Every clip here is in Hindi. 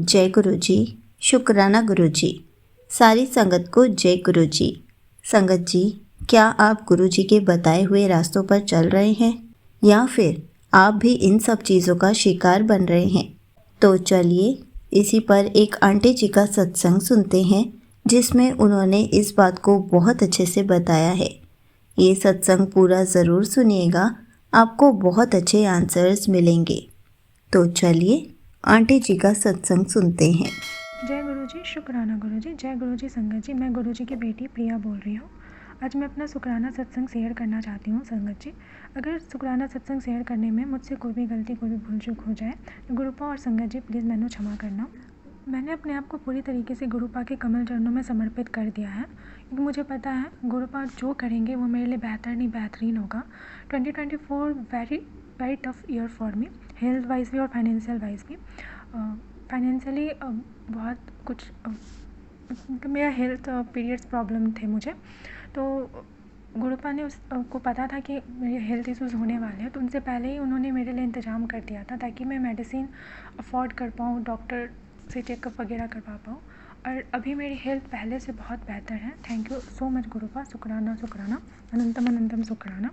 जय गुरु जी। शुक्राना गुरु जी। सारी संगत को जय गुरु जी। संगत जी, क्या आप गुरु जी के बताए हुए रास्तों पर चल रहे हैं या फिर आप भी इन सब चीज़ों का शिकार बन रहे हैं? तो चलिए इसी पर एक आंटी जी का सत्संग सुनते हैं, जिसमें उन्होंने इस बात को बहुत अच्छे से बताया है। ये सत्संग पूरा ज़रूर सुनिएगा, आपको बहुत अच्छे आंसर्स मिलेंगे। तो चलिए आंटी जी का सत्संग सुनते हैं। जय गुरु जी। शुक्राना गुरु जी। जय गुरु जी संगत जी। मैं गुरु जी की बेटी प्रिया बोल रही हूँ। आज मैं अपना शुक्राना सत्संग शेयर करना चाहती हूँ संगत जी। अगर शुक्राना सत्संग शेयर करने में मुझसे कोई भी गलती, कोई भी भूल चूक हो जाए तो गुरुपा और संगत जी प्लीज़ मैंने क्षमा करना। मैंने अपने आप को पूरी तरीके से गुरुपा के कमल चरणों में समर्पित कर दिया है, क्योंकि मुझे पता है गुरुपा जो करेंगे वो मेरे लिए बेहतर नहीं बेहतरीन होगा। 2024 very very tough year for me, health wise भी और फाइनेंशियल वाइज भी। फाइनेंशियली बहुत कुछ मेरा हेल्थ पीरियड्स प्रॉब्लम थे मुझे, तो गुरुपा ने को पता था कि मेरे हेल्थ इश्यूज़ होने वाले हैं, तो उनसे पहले ही उन्होंने मेरे लिए इंतज़ाम कर दिया था ताकि मैं मेडिसिन अफोर्ड कर पाऊँ, डॉक्टर से चेकअप वगैरह करवा पाऊँ। और अभी मेरी हेल्थ पहले से बहुत बेहतर है। Thank you so much गुरुपा। शुक्राना शुक्राना, अनंतम अनंतम शुक्राना।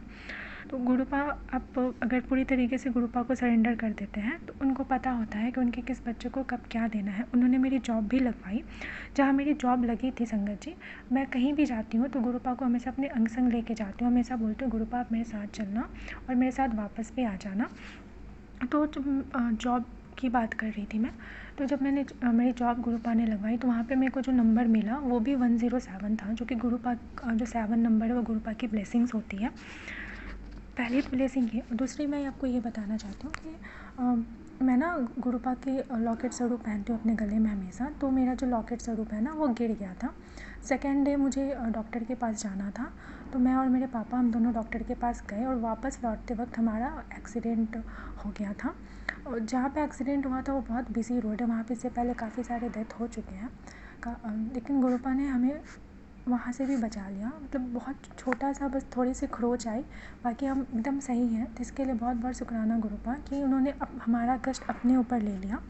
तो गुरुपा, आप अगर पूरी तरीके से गुरुपा को सरेंडर कर देते हैं तो उनको पता होता है कि उनके किस बच्चे को कब क्या देना है। उन्होंने मेरी जॉब भी लगवाई। जहाँ मेरी जॉब लगी थी संगत जी, मैं कहीं भी जाती हूँ तो गुरुपा को हमेशा अपने अंग संग लेके जाती हूँ। हमेशा बोलती हूँ गुरुपा आप मेरे साथ चलना और मेरे साथ वापस भी आ जाना। तो जॉब की बात कर रही थी मैं, तो जब मैंने मेरी जॉब गुरुपा ने लगवाई तो वहाँ पे मेरे को जो नंबर मिला वो भी 107 था, जो कि गुरुपा का जो 7 नंबर है वो गुरुपा की ब्लेसिंग्स होती है। पहली ब्लेसिंग ये। दूसरी मैं आपको ये बताना चाहती हूँ कि मैं ना गुरुपा के लॉकेट स्वरूप पहनती हूँ अपने गले में हमेशा। तो मेरा जो लॉकेट स्वरूप है ना वो गिर गया था। सेकेंड डे मुझे डॉक्टर के पास जाना था, तो मैं और मेरे पापा हम दोनों डॉक्टर के पास गए और वापस लौटते वक्त हमारा एक्सीडेंट हो गया था। और जहाँ पे एक्सीडेंट हुआ था वो बहुत बिजी रोड है, वहाँ पे इससे पहले काफ़ी सारे डेथ हो चुके हैं लेकिन गुरुपा ने हमें वहाँ से भी बचा लिया। मतलब बहुत छोटा सा बस थोड़ी सी खरोच आई, बाकी हम एकदम सही हैं। तो इसके लिए बहुत बहुत शुक्राना गुरुपा कि उन्होंने हमारा कष्ट अपने ऊपर ले लिया।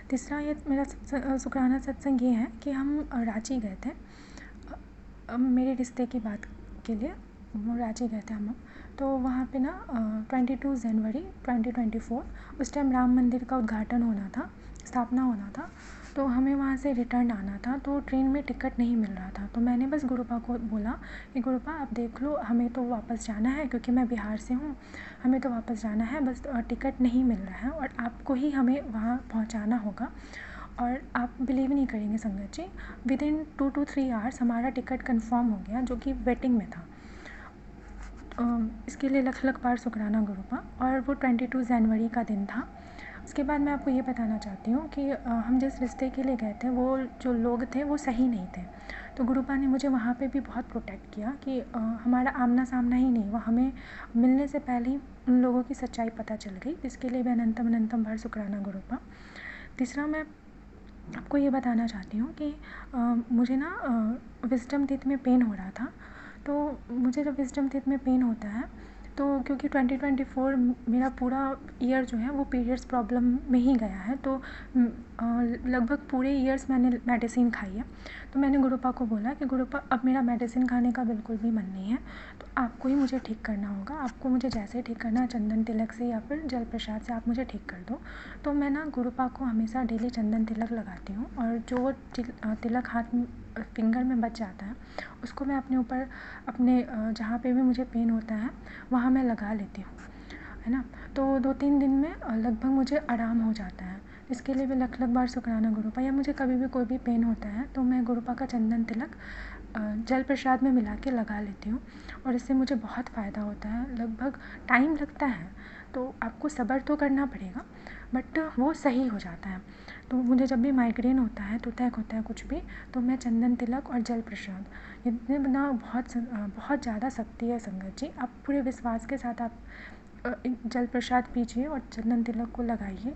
तीसरा ये मेरा शुक्राना सत्संग ये है कि हम रांची गए थे मेरे रिश्ते की बात के लिए। वो रांची गए थे हम लोग, तो वहाँ पे ना 22 जनवरी 2024 उस टाइम राम मंदिर का उद्घाटन होना था, स्थापना होना था। तो हमें वहाँ से रिटर्न आना था, तो ट्रेन में टिकट नहीं मिल रहा था। तो मैंने बस गुरुपा को बोला कि गुरुपा आप देख लो, हमें तो वापस जाना है क्योंकि मैं बिहार से हूँ, हमें तो वापस जाना है, बस टिकट नहीं मिल रहा है और आपको ही हमें वहाँ पहुँचाना होगा। और आप बिलीव नहीं करेंगे संगत जी, विदिन 2 to 3 आवर्स हमारा टिकट कंफर्म हो गया, जो कि वेटिंग में था। इसके लिए लख लख बार शुक्राना गुरुपा। और वो 22 जनवरी का दिन था। उसके बाद मैं आपको ये बताना चाहती हूँ कि हम जिस रिश्ते के लिए गए थे वो जो लोग थे वो सही नहीं थे। तो गुरुपा ने मुझे वहाँ पे भी बहुत प्रोटेक्ट किया कि हमारा आमना सामना ही नहीं हुआ, हमें मिलने से पहले ही उन लोगों की सच्चाई पता चल गई। इसके लिए भी अनंतम अनंतम बार शुक्राना गुरुपा। तीसरा मैं आपको ये बताना चाहती हूँ कि मुझे ना विज़डम टीथ में पेन हो रहा था। तो मुझे जब विज़डम टीथ में पेन होता है तो क्योंकि 2024 मेरा पूरा ईयर जो है वो पीरियड्स प्रॉब्लम में ही गया है, तो लगभग पूरे ईयर्स मैंने मेडिसिन खाई है। तो मैंने गुरुपा को बोला कि गुरुपा अब मेरा मेडिसिन खाने का बिल्कुल भी मन नहीं है, तो आपको ही मुझे ठीक करना होगा। आपको मुझे जैसे ठीक करना है, चंदन तिलक से या फिर जल प्रसाद से आप मुझे ठीक कर दो। तो मैं ना गुरुपा को हमेशा डेली चंदन तिलक लगाती हूँ और जो वो तिलक हाथ में फिंगर में बच जाता है उसको मैं अपने ऊपर अपने जहाँ पे भी मुझे पेन होता है वहाँ मैं लगा लेती हूँ, है ना। तो 2-3 दिन में लगभग मुझे आराम हो जाता है। इसके लिए भी लख लख बार शुक्राना गुरुपा। या मुझे कभी भी कोई भी पेन होता है तो मैं गुरुपा का चंदन तिलक जल प्रसाद में मिला के लगा लेती हूँ और इससे मुझे बहुत फ़ायदा होता है। लगभग टाइम लगता है तो आपको सब्र तो करना पड़ेगा, बट वो सही हो जाता है। तो मुझे जब भी माइग्रेन होता है, टूथेक होता है कुछ भी, तो मैं चंदन तिलक और जल प्रसाद, इतने ना बहुत ज़्यादा शक्ति है संगत जी। आप पूरे विश्वास के साथ आप जल प्रसाद पीजिए और चंदन तिलक को लगाइए।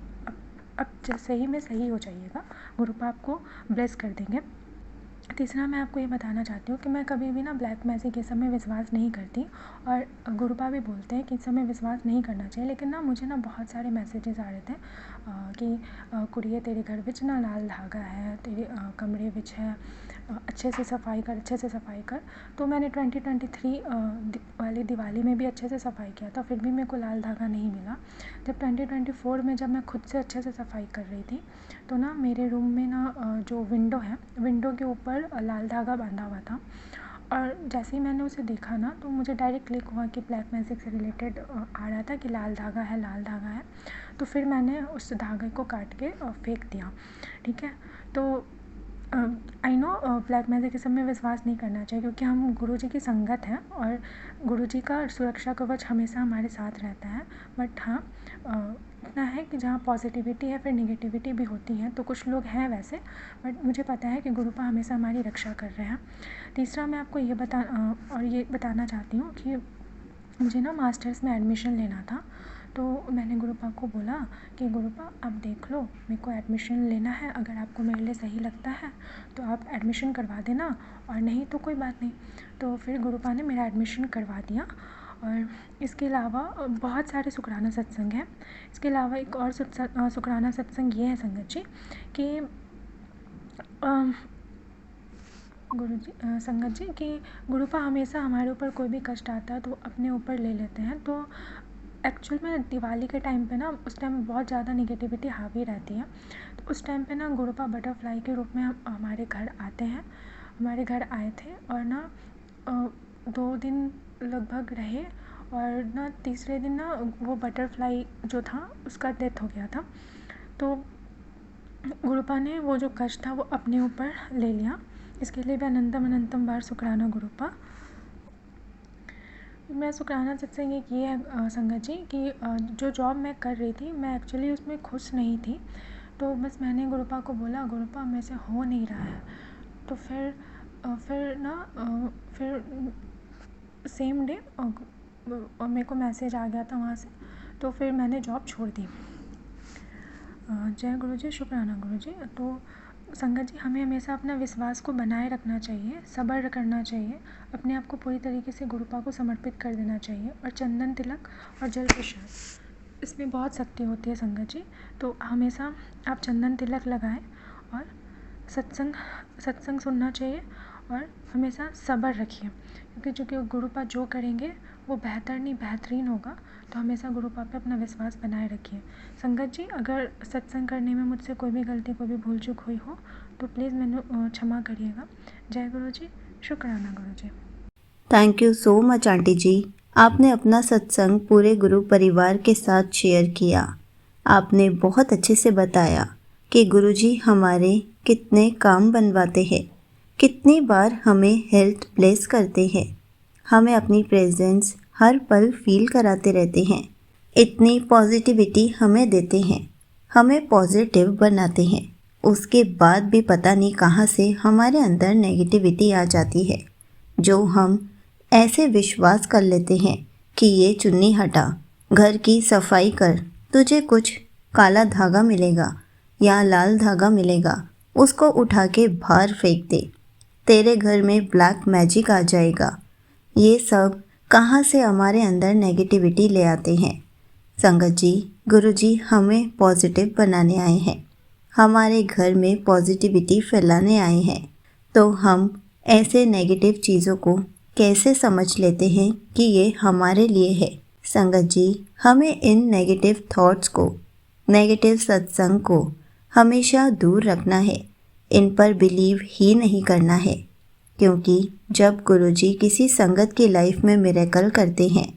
अब सही में सही हो जाइएगा, गुरुपा आपको ब्लेस कर देंगे। तीसरा मैं आपको ये बताना चाहती हूँ कि मैं कभी भी ना ब्लैक मैजिक ये सब में विश्वास नहीं करती, और गुरुपा भी बोलते हैं कि इस सब में विश्वास नहीं करना चाहिए। लेकिन ना मुझे ना बहुत सारे मैसेजेस आ रहे थे कि कुड़िए तेरे घर विच ना लाल धागा है, तेरे कमरे विच है, अच्छे से सफाई कर, अच्छे से सफाई कर। तो मैंने 2023 वाली दिवाली में भी अच्छे से सफाई किया था, फिर भी मेरे को लाल धागा नहीं मिला। जब 2024 में जब मैं खुद से अच्छे से सफाई कर रही थी, तो ना मेरे रूम में ना जो विंडो है, विंडो के ऊपर लाल धागा बांधा हुआ था। और जैसे ही मैंने उसे देखा ना, तो मुझे डायरेक्ट क्लिक हुआ कि ब्लैक मैजिक से रिलेटेड आ रहा था कि लाल धागा है, लाल धागा है। तो फिर मैंने उस धागे को काट के फेंक दिया। ठीक है, तो आई नो ब्लैक मैजिक के सब में विश्वास नहीं करना चाहिए, क्योंकि हम गुरुजी की संगत हैं और गुरुजी का सुरक्षा कवच हमेशा हमारे साथ रहता है। बट हाँ, इतना है कि जहाँ पॉजिटिविटी है फिर निगेटिविटी भी होती है, तो कुछ लोग हैं वैसे, बट मुझे पता है कि गुरुपा हमेशा हमारी रक्षा कर रहे हैं। तीसरा मैं आपको ये बताना चाहती हूँ कि मुझे ना मास्टर्स में एडमिशन लेना था। तो मैंने गुरुपा को बोला कि गुरुपा आप देख लो, मेरे को एडमिशन लेना है, अगर आपको मेरे लिए सही लगता है तो आप एडमिशन करवा देना, और नहीं तो कोई बात नहीं। तो फिर गुरुपा ने मेरा एडमिशन करवा दिया। और इसके अलावा बहुत सारे शुक्राना सत्संग हैं। इसके अलावा एक और शुक्राना सत्संग ये है संगत जी कि संगत जी कि गुरुपा हमेशा हमारे ऊपर कोई भी कष्ट आता है तो अपने ऊपर ले लेते हैं। तो एक्चुअल में दिवाली के टाइम पे ना, उस टाइम बहुत ज़्यादा निगेटिविटी हावी रहती है। तो उस टाइम पे ना गुरुपा बटरफ्लाई के रूप में हमारे घर आते हैं, हमारे घर आए थे, और ना 2 दिन लगभग रहे, और ना तीसरे दिन ना वो बटरफ्लाई जो था उसका डेथ हो गया था। तो गुरुपा ने वो जो कष्ट था वो अपने ऊपर ले लिया। इसके लिए भी अनंतम अनंतम बार शुक्राना गुरुपा। मैं शुक्राना सत्संग एक ये है संगत जी कि जो जॉब मैं कर रही थी, मैं एक्चुअली उसमें खुश नहीं थी। तो बस मैंने गुरुपा को बोला, गुरुपा मेरे से हो नहीं रहा है। तो फिर सेम डे मेरे को मैसेज आ गया था वहाँ से। तो फिर मैंने जॉब छोड़ दी। जय गुरु जी, शुक्राना गुरु जी। तो संगत जी, हमें हमेशा अपना विश्वास को बनाए रखना चाहिए, सब्र करना चाहिए, अपने आप को पूरी तरीके से गुरुपा को समर्पित कर देना चाहिए। और चंदन तिलक और जल प्रसाद, इसमें बहुत शक्ति होती है संगत जी। तो हमेशा आप चंदन तिलक लगाएं और सत्संग सुनना चाहिए, और हमेशा सब्र रखिए, क्योंकि जो गुरुपा जो करेंगे वो बेहतर नहीं बेहतरीन होगा। तो हमेशा गुरुपा पे अपना विश्वास बनाए रखिए। संगत जी, अगर सत्संग करने में मुझसे कोई भी गलती, कोई भी भूल चूक हुई हो तो प्लीज़ मैंने क्षमा करिएगा। जय गुरु जी, शुक्राना गुरु जी। Thank you so much aunty ji. आपने अपना सत्संग पूरे गुरु परिवार के साथ शेयर किया। आपने बहुत अच्छे से बताया कि गुरुजी हमारे कितने काम बनवाते हैं, कितनी बार हमें हेल्थ ब्लेस करते हैं, हमें अपनी प्रेजेंस हर पल फील कराते रहते हैं, इतनी पॉजिटिविटी हमें देते हैं, हमें पॉजिटिव बनाते हैं। उसके बाद भी पता नहीं कहाँ से हमारे अंदर नेगेटिविटी आ जाती है, जो हम ऐसे विश्वास कर लेते हैं कि ये चुन्नी हटा, घर की सफाई कर, तुझे कुछ काला धागा मिलेगा या लाल धागा मिलेगा, उसको उठा के बाहर फेंक दे, तेरे घर में ब्लैक मैजिक आ जाएगा। ये सब कहाँ से हमारे अंदर नेगेटिविटी ले आते हैं। संगत जी, गुरुजी हमें पॉजिटिव बनाने आए हैं, हमारे घर में पॉजिटिविटी फैलाने आए हैं। तो हम ऐसे नेगेटिव चीज़ों को कैसे समझ लेते हैं कि ये हमारे लिए है। संगत जी, हमें इन नेगेटिव थॉट्स को, नेगेटिव सत्संग को हमेशा दूर रखना है, इन पर बिलीव ही नहीं करना है, क्योंकि जब गुरुजी किसी संगत की लाइफ में मिरेकल करते हैं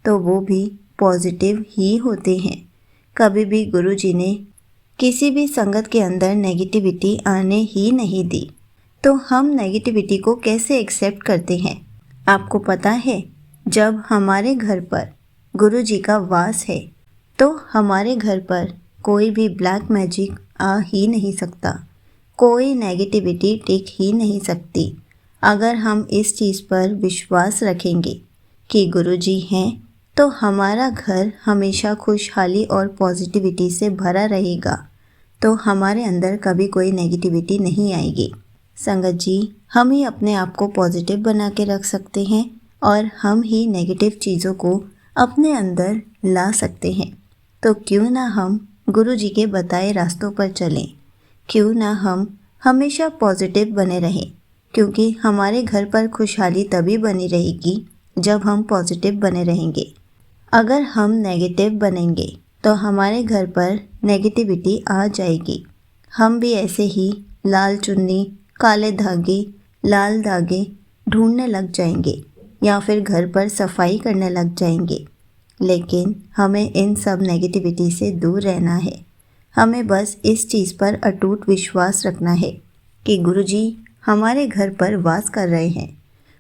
तो वो भी पॉजिटिव ही होते हैं। कभी भी गुरुजी ने किसी भी संगत के अंदर नेगेटिविटी आने ही नहीं दी। तो हम नेगेटिविटी को कैसे एक्सेप्ट करते हैं? आपको पता है, जब हमारे घर पर गुरुजी का वास है तो हमारे घर पर कोई भी ब्लैक मैजिक आ ही नहीं सकता, कोई नेगेटिविटी टिक ही नहीं सकती। अगर हम इस चीज़ पर विश्वास रखेंगे कि गुरुजी हैं, तो हमारा घर हमेशा खुशहाली और पॉजिटिविटी से भरा रहेगा, तो हमारे अंदर कभी कोई नेगेटिविटी नहीं आएगी। संगत जी, हम ही अपने आप को पॉजिटिव बना के रख सकते हैं और हम ही नेगेटिव चीज़ों को अपने अंदर ला सकते हैं। तो क्यों ना हम गुरु जी के बताए रास्तों पर चलें, क्यों ना हम हमेशा पॉजिटिव बने रहें, क्योंकि हमारे घर पर खुशहाली तभी बनी रहेगी जब हम पॉजिटिव बने रहेंगे। अगर हम नेगेटिव बनेंगे तो हमारे घर पर नेगेटिविटी आ जाएगी। हम भी ऐसे ही लाल चुन्नी, काले धागे, लाल धागे ढूंढने लग जाएंगे या फिर घर पर सफाई करने लग जाएंगे। लेकिन हमें इन सब नेगेटिविटी से दूर रहना है। हमें बस इस चीज़ पर अटूट विश्वास रखना है कि गुरुजी हमारे घर पर वास कर रहे हैं।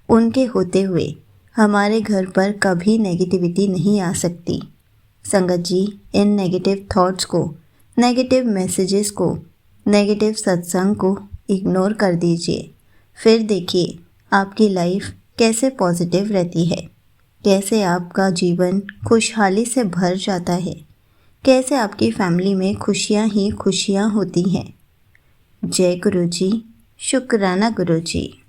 उनके होते हुए हमारे घर पर कभी नेगेटिविटी नहीं आ सकती। संगत जी, इन नेगेटिव थॉट्स को, नेगेटिव मैसेजेस को, नेगेटिव सत्संग को इग्नोर कर दीजिए। फिर देखिए आपकी लाइफ कैसे पॉजिटिव रहती है, कैसे आपका जीवन खुशहाली से भर जाता है, कैसे आपकी फैमिली में खुशियाँ ही खुशियाँ होती हैं। जय गुरु जी, शुक्राना गुरु जी।